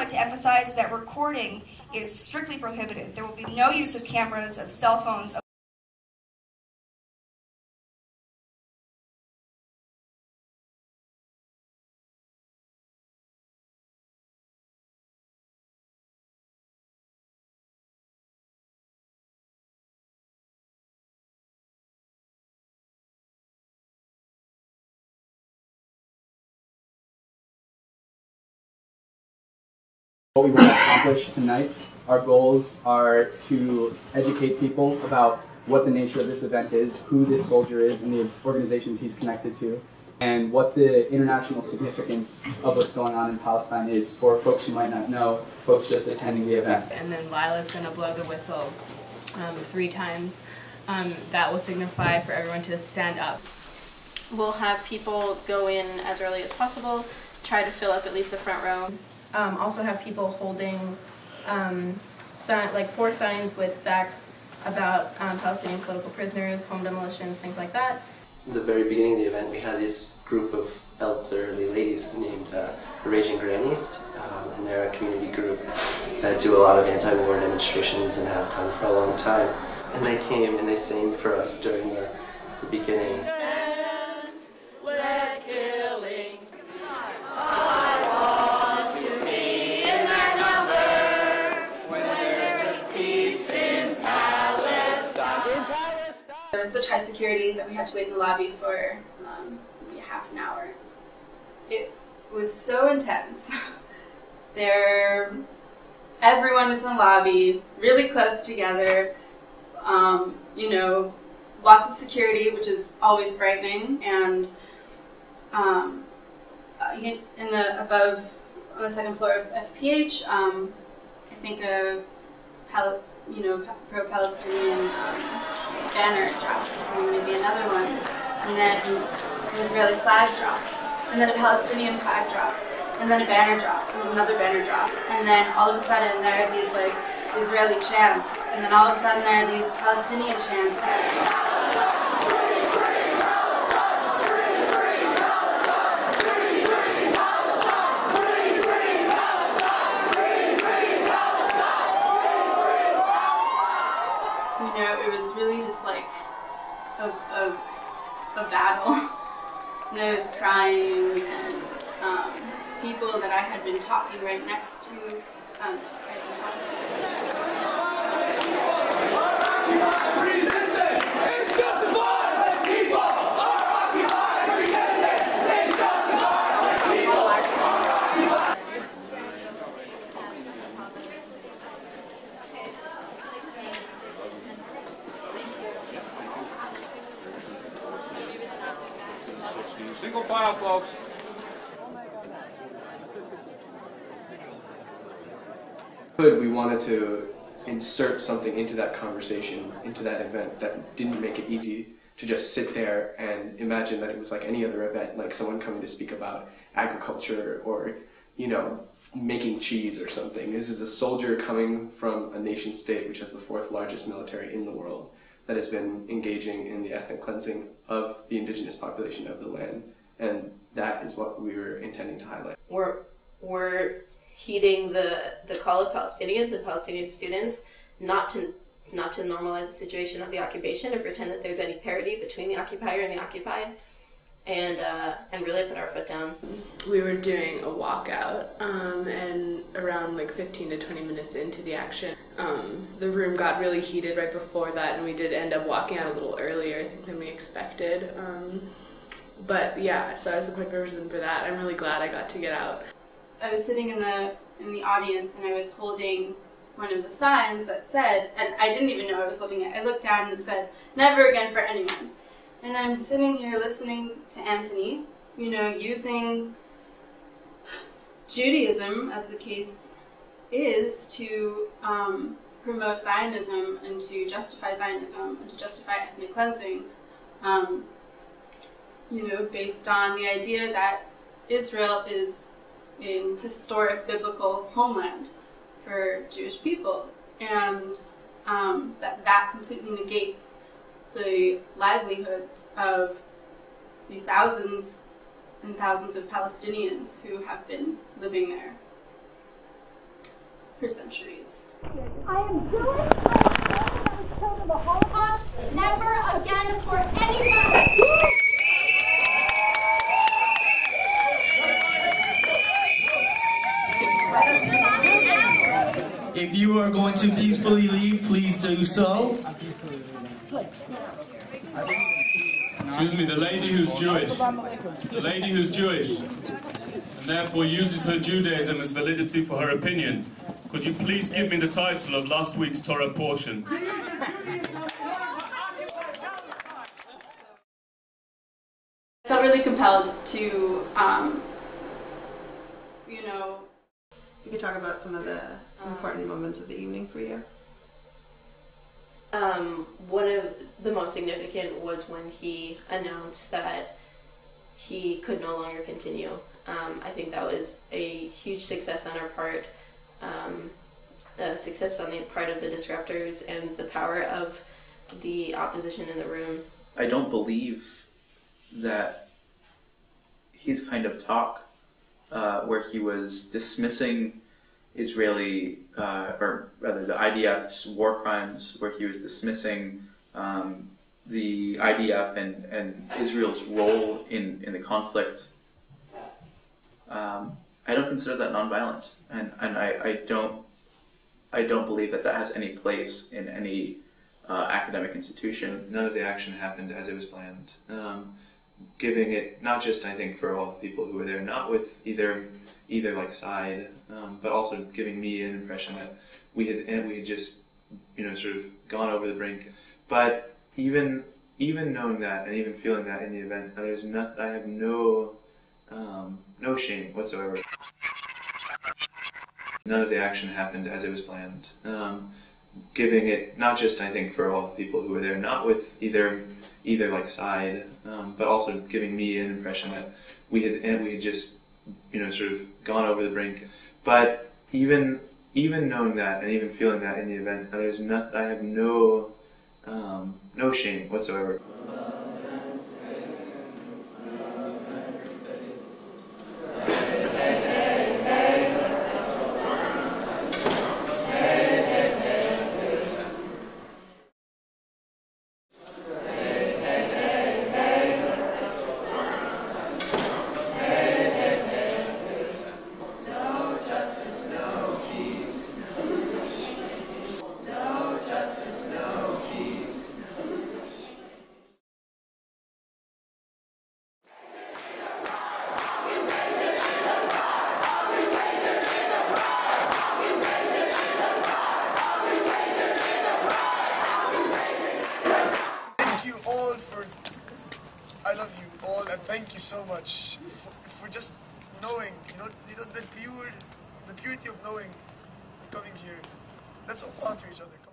like to emphasize that recording is strictly prohibited. There will be no use of cameras, of cell phones, what we want to accomplish tonight. Our goals are to educate people about what the nature of this event is, who this soldier is and the organizations he's connected to, and what the international significance of what's going on in Palestine is for folks who might not know, folks just attending the event. And then Lila's going to blow the whistle 3 times. That will signify for everyone to stand up. We'll have people go in as early as possible, try to fill up at least the front row. Also have people holding like 4 signs with facts about Palestinian political prisoners, home demolitions, things like that. In the very beginning of the event, we had this group of elderly ladies named the Raging Grannies, and they're a community group that do a lot of anti-war demonstrations and have done for a long time. And they came and they sang for us during the beginning. There was such high security that we had to wait in the lobby for maybe half an hour. It was so intense. Everyone was in the lobby, really close together. You know, lots of security, which is always frightening, and above on the second floor of FPH, I think pro-Palestinian banner dropped, and maybe another one, and then an Israeli flag dropped, and then a Palestinian flag dropped, and then a banner dropped, and then another banner dropped, and then all of a sudden there are these like Israeli chants, and then all of a sudden there are these Palestinian chants. You know, it was really just like a battle. And I was crying, and people that I had been talking right next to, Single file, folks. We wanted to insert something into that conversation, into that event, that didn't make it easy to just sit there and imagine that it was like any other event, like someone coming to speak about agriculture or, you know, making cheese or something. This is a soldier coming from a nation state which has the 4th largest military in the world that has been engaging in the ethnic cleansing of the indigenous population of the land. And that is what we were intending to highlight. We're heeding the call of Palestinians and Palestinian students not to normalize the situation of the occupation and pretend that there's any parity between the occupier and the occupied, and really put our foot down. We were doing a walkout, and around like 15 to 20 minutes into the action, the room got really heated right before that, and we did end up walking out a little earlier, I think, than we expected. But yeah, so as a quick reason for that, I'm really glad I got to get out. I was sitting in the audience, and I was holding one of the signs that said, and I didn't even know I was holding it. I looked down and it said, "Never again for anyone." And I'm sitting here listening to Anthony, you know, using Judaism, as the case is, to promote Zionism and to justify Zionism and to justify ethnic cleansing, you know, based on the idea that Israel is an historic biblical homeland for Jewish people, and that completely negates the livelihoods of the thousands and thousands of Palestinians who have been living there. for centuries. I am Jewish. I was killed in the Holocaust. Never again for anybody. If you are going to peacefully leave, please do so. Excuse me, the lady who's Jewish. The lady who's Jewish, and therefore uses her Judaism as validity for her opinion. Could you please give me the title of last week's Torah portion? I felt really compelled to, You could talk about some of the important moments of the evening for you. One of the most significant was when he announced that he could no longer continue. I think that was a huge success on our part, a success on the part of the disruptors and the power of the opposition in the room. I don't believe that his kind of talk, where he was dismissing Israeli, or rather the IDF's war crimes, where he was dismissing the IDF and Israel's role in the conflict, I don't consider that nonviolent, and I don't believe that that has any place in any academic institution. None of the action happened as it was planned. Giving it, not just I think for all the people who were there, not with either like side, but also giving me an impression that we had just sort of gone over the brink. But even knowing that and even feeling that in the event, I have no shame whatsoever. None of the action happened as it was planned. Giving it, not just I think for all the people who were there, not with either like side, but also giving me an impression that we had just sort of gone over the brink. But even knowing that and even feeling that in the event, I have no shame whatsoever. I love you all, and thank you so much for just knowing, the purity of knowing, coming here. Let's all honor each other. Come on.